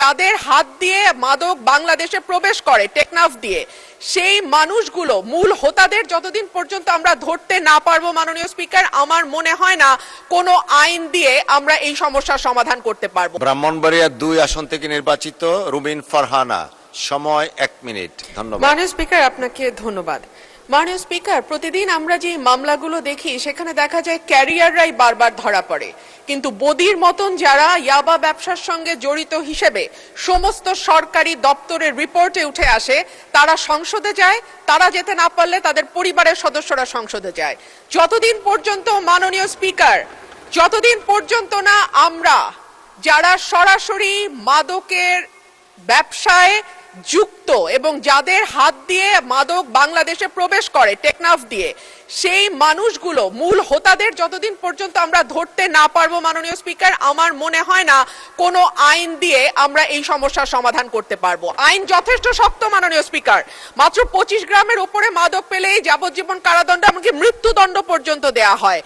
যাদের হাত দিয়ে মাদক বাংলাদেশে প্রবেশ করে টেকনাফ দিয়ে, সেই মানুষগুলো মূল হোতাদের যতদিন পর্যন্ত আমরা ধরতে না পারবো মাননীয় স্পিকার, আমার মনে হয় না কোনো আইন দিয়ে আমরা এই সমস্যার সমাধান করতে পারবো। ব্রাহ্মণবাড়িয়া 2 আসন থেকে নির্বাচিত রুবিন ফারহানা, সময় 1 মিনিট। ধন্যবাদ। মাননীয় স্পিকার, আপনাকে ধন্যবাদ। মাননীয় স্পিকার, প্রতিদিন আমরা যে মামলাগুলো দেখি সেখানে দেখা যায় ক্যারিয়াররাই বারবার ধরা পড়ে, কিন্তু বদির মতন যারা ইয়াবা ব্যবসার সঙ্গে জড়িত হিসেবে সমস্ত সরকারি দপ্তরের রিপোর্টে উঠে আসে তারা সংসদে যায়, তারা যেতে না পারলে তাদের পরিবারের সদস্যরা সংসদে যায়। যতদিন পর্যন্ত মাননীয় স্পিকার, যতদিন পর্যন্ত না আমরা যারা সরাসরি মাদকের ব্যবসায় যুক্ত এবং যাদের হাত দিয়ে মাদক বাংলাদেশে প্রবেশ করে টেকনাফ দিয়ে, সেই মানুষগুলো মূল হোতাদের যতদিন পর্যন্ত আমরা ধরতে না পারবো মাননীয় স্পিকার, আমার মনে হয় না কোনো আইন দিয়ে আমরা এই সমস্যার সমাধান করতে পারবো। আইন যথেষ্ট শক্ত মাননীয় স্পিকার, মাত্র 25 গ্রামের উপরে মাদক পেলেই যাবজ্জীবন কারাদণ্ড এমনকি মৃত্যুদণ্ড পর্যন্ত দেয়া হয়।